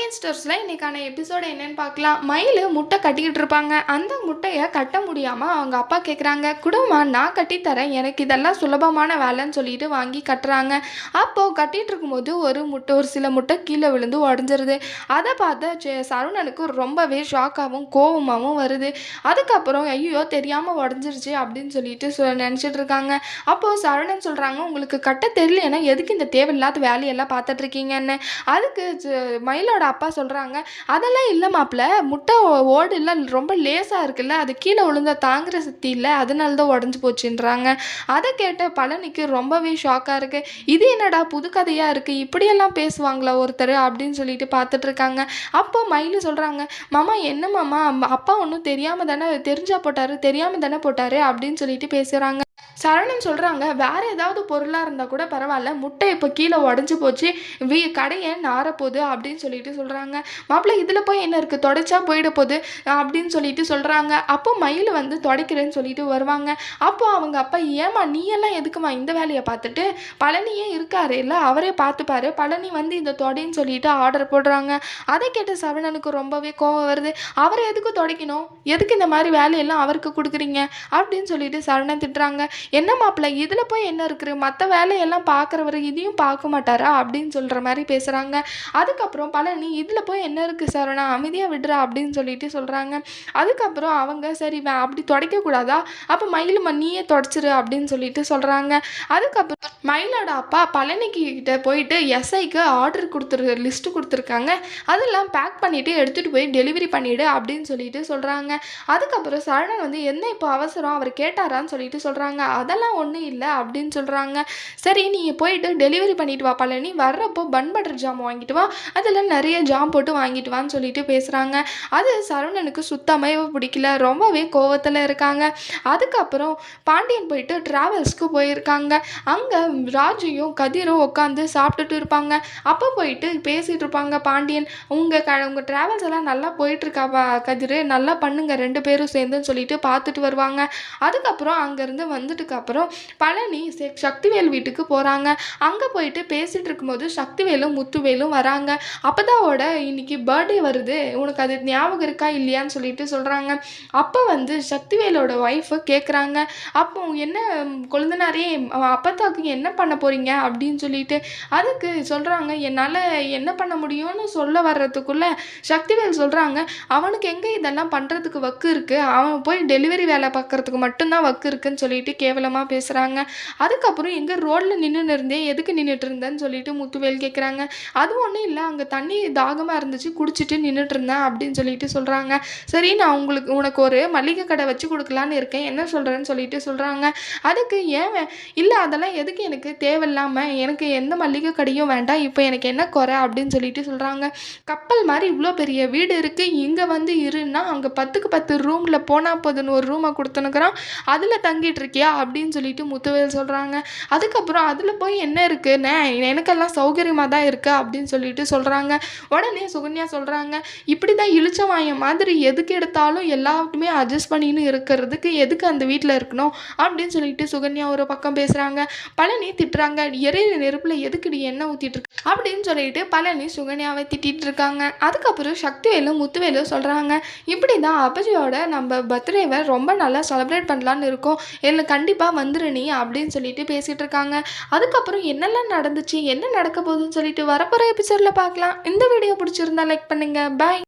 பாண்டியன் ஸ்டோர்ஸில் இன்றைக்கான எபிசோடு என்னன்னு பார்க்கலாம். மயில் முட்டை கட்டிக்கிட்டு இருப்பாங்க. அந்த முட்டையை கட்ட முடியாமல் அவங்க அப்பா கேட்குறாங்க, குடுமா நான் கட்டித்தரேன், எனக்கு இதெல்லாம் சுலபமான வேலைன்னு சொல்லிட்டு வாங்கி கட்டுறாங்க. அப்போது கட்டிகிட்டு இருக்கும்போது ஒரு சில முட்டை கீழே விழுந்து உடஞ்சிருது. அதை பார்த்து சரவணனுக்கு ரொம்பவே ஷாக்காகவும் கோவமாகவும் வருது. அதுக்கப்புறம் ஐயோ தெரியாமல் உடஞ்சிருச்சு அப்படின்னு சொல்லிட்டு நினச்சிட்டு இருக்காங்க. அப்போது சரவணன் சொல்கிறாங்க, உங்களுக்கு கட்ட தெரியலன்னா எதுக்கு இந்த தேவையில்லாத வேலையெல்லாம் பார்த்துட்ருக்கீங்கன்னு. அதுக்கு மயிலோட அப்பா சொல்கிறாங்க, அதெல்லாம் இல்லை மாப்பிள்ள, முட்டை ஓடு இல்லை ரொம்ப லேசாக இருக்குல்ல, அது கீழே விழுந்த தாங்குற சக்தி இல்லை, அதனால தான் உடஞ்சி போச்சுன்றாங்க. அதை கேட்ட பழனிக்கு ரொம்பவே ஷாக்காக இருக்குது. இது என்னடா புது கதையாக இருக்குது, இப்படியெல்லாம் பேசுவாங்களா ஒருத்தர் அப்படின்னு சொல்லிட்டு பார்த்துட்ருக்காங்க. அப்போ மயில் சொல்கிறாங்க, மாமா என்ன மாமா, அப்பா ஒன்றும் தெரியாமல் தானே, தெரியாமல் தானே போட்டார் அப்படின்னு சொல்லிட்டு பேசுகிறாங்க. சரவணன் சொல்கிறாங்க, வேறு ஏதாவது பொருளாக இருந்தால் கூட பரவாயில்ல, முட்டை இப்போ கீழே உடஞ்சி போச்சு, கடையை நாரப்போகுது அப்படின்னு சொல்லிட்டு சொல்கிறாங்க. மாப்பிள்ளை இதில் போய் என்ன இருக்குது, தொடச்சா போயிட போகுது அப்படின்னு சொல்லிட்டு சொல்கிறாங்க. அப்போ மயில் வந்து துடைக்கிறேன்னு சொல்லிட்டு வருவாங்க. அப்போ அவங்க அப்பா, ஏமா நீ எல்லாம் எதுக்குமா இந்த வேலையை பார்த்துட்டு, பழனியே இருக்காரு இல்லை, அவரே பார்த்துப்பாரு, பழனி வந்து இந்த தொடைன்னு சொல்லிட்டு ஆர்டர் போடுறாங்க. அதை கேட்ட சரவணனுக்கு ரொம்பவே கோவம் வருது. அவரை எதுக்கு துடைக்கணும், எதுக்கு இந்த மாதிரி வேலையெல்லாம் அவருக்கு கொடுக்குறீங்க அப்படின்னு சொல்லிட்டு சரவணன் திட்டுறாங்க. என்ன மாப்பிள்ளை இதில் போய் என்ன இருக்குது, மற்ற வேலையெல்லாம் பார்க்குறவர் இதையும் பார்க்க மாட்டாரா அப்படின்னு சொல்கிற மாதிரி பேசுகிறாங்க. அதுக்கப்புறம் பழனி இதில் போய் என்ன இருக்குது சரவணா, அமைதியாக விடுறா அப்படின்னு சொல்லிட்டு சொல்கிறாங்க. அதுக்கப்புறம் அவங்க சரி அப்படி துடைக்கக்கூடாதா, அப்போ மயில் நீயே துடைச்சிரு அப்படின்னு சொல்லிட்டு சொல்கிறாங்க. அதுக்கப்புறம் மயிலோட அப்பா பழனிக்கு கிட்ட போயிட்டு எஸ்ஐக்கு ஆர்டர் லிஸ்ட்டு கொடுத்துருக்காங்க, அதெல்லாம் பேக் பண்ணிவிட்டு எடுத்துகிட்டு போய் டெலிவரி பண்ணிவிடு அப்படின்னு சொல்லிட்டு சொல்கிறாங்க. அதுக்கப்புறம் சரவணன் வந்து என்ன இப்போ அவசரம், அவர் கேட்டாரான்னு சொல்லிட்டு சொல்கிறாங்க. அதெல்லாம் ஒன்றும் இல்லை அப்படின்னு சொல்கிறாங்க. சரி நீ போயிட்டு டெலிவரி பண்ணிட்டு வா பழனி, வர்றப்போ பன் பட்டர் ஜாம் வாங்கிட்டு வா, அதில் நிறைய ஜாம் போட்டு வாங்கிட்டு வான்னு சொல்லிட்டு பேசுகிறாங்க. அது சரவணனுக்கு சுத்தமாக பிடிக்கல, ரொம்பவே கோவத்தில் இருக்காங்க. அதுக்கப்புறம் பாண்டியன் போயிட்டு ட்ராவல்ஸ்க்கு போயிருக்காங்க. அங்கே ராஜுயும் கதிரும் உட்காந்து சாப்பிட்டுட்டு இருப்பாங்க. அப்போ போயிட்டு பேசிகிட்டு இருப்பாங்க பாண்டியன், உங்கள் ட்ராவல்ஸ் எல்லாம் நல்லா போயிட்டுருக்கா கதிர், நல்லா பண்ணுங்க ரெண்டு பேரும் சேர்ந்துன்னு சொல்லிட்டு பார்த்துட்டு வருவாங்க. அதுக்கப்புறம் அங்கேருந்து வந்துட்டுக்கப்புறம் பழனி சக்திவேல் வீட்டுக்கு போகிறாங்க. அங்கே போயிட்டு பேசிகிட்டு இருக்கும்போது சக்திவேலும் முத்துவேலும் வராங்க. அப்போதாவோட இன்னைக்கு பர்த்டே வருது, உனக்கு அது ஞாபகம் இருக்கா இல்லையான்னு சொல்லிட்டு சொல்கிறாங்க. அப்போ வந்து சக்திவேலோட ஒய்ஃபு கேட்குறாங்க, அப்போ என்ன கொழுந்தனாரே அப்பத்தாக்கு என்ன பண்ண போகிறீங்க அப்படின்னு சொல்லிட்டு. அதுக்கு சொல்கிறாங்க, என்னால் என்ன பண்ண முடியும்னு சொல்ல வர்றதுக்குள்ளே சக்திவேல் சொல்கிறாங்க, அவனுக்கு எங்கே இதெல்லாம் பண்ணுறதுக்கு வக்கு இருக்குது, அவன் போய் டெலிவரி வேலை பார்க்குறதுக்கு மட்டும்தான் வக்கு இருக்குன்னு சொல்லிட்டு கேவலமாக பேசுகிறாங்க. அதுக்கப்புறம் எங்கே ரோட்டில் நின்றுன்னு இருந்தேன், எதுக்கு நின்றுட்டு இருந்தேன்னு சொல்லிட்டு முத்துவேல் கேட்குறாங்க. அது ஒன்றும் இல்லை, அங்கே தண்ணி தாகமாக இருந்துச்சு, குடிச்சிட்டு நின்றுட்டு இருந்தேன் அப்படின்னு சொல்லிட்டு சொல்கிறாங்க. சரி நான் உனக்கு ஒரு மளிகை கடை வச்சு கொடுக்கலான்னு இருக்கேன், என்ன சொல்கிறேன்னு சொல்லிட்டு சொல்கிறாங்க. அதுக்கு ஏன் இல்லை அதெல்லாம் எதுக்கு, எனக்கு தேவையில்லாமல், எனக்கு எந்த மளிகை கடையும் வேண்டாம், இப்போ எனக்கு என்ன குறை அப்படின்னு சொல்லிட்டு சொல்கிறாங்க. கப்பல் மாதிரி இவ்வளோ பெரிய வீடு இருக்குது, இங்கே வந்து இருன்னா அங்கே 10க்கு 10 ரூமில் போனால் போதுன்னு ஒரு ரூமை கொடுத்துனுக்குறான், அதில் தங்கிட்டு இருக்கியா அப்படின்னு சொல்லிட்டு முத்துவேல் சொல்கிறாங்க. அதுக்கப்புறம் அதில் போய் என்ன இருக்குன்னு, எனக்கெல்லாம் சௌகரியமாக தான் இருக்குது அப்படின்னு சொல்லிட்டு சொல்கிறாங்க. உடனே சுகன்யா சொல்கிறாங்க, இப்படி தான் இழிச்சவாயம் மாதிரி எதுக்கு எடுத்தாலும் எல்லாத்துமே அட்ஜஸ்ட் பண்ணின்னு இருக்கிறதுக்கு எதுக்கு அந்த வீட்டில் இருக்கணும் அப்படின்னு சொல்லிட்டு சுகன்யா ஒரு பக்கம் பேசுகிறாங்க. பழனி திட்டுறாங்க, எரியிற நெருப்பில் எதுக்குடி எண்ணெய் ஊற்றிட்டு இருக்கு அப்படின்னு சொல்லிட்டு பழனி சுகன்யாவை திட்டிகிட்டு இருக்காங்க. அதுக்கப்புறம் சக்திவேலும் முத்துவேலும் சொல்கிறாங்க, இப்படி தான் அபஜியோட நம்ம பர்த்டேவை ரொம்ப நல்லா செலிப்ரேட் பண்ணலான்னு இருக்கோம், இல்லை கண்டிப்பாக வந்துரு நீ அப்படின்னு சொல்லிட்டு பேசிகிட்டு இருக்காங்க. அதுக்கப்புறம் என்னெல்லாம் நடந்துச்சு, என்ன நடக்க போகுதுன்னு சொல்லிட்டு வரப்போகிற எபிசோடில் பார்க்கலாம். இந்த வீடியோ பிடிச்சிருந்தா லைக் பண்ணுங்கள். பாய்.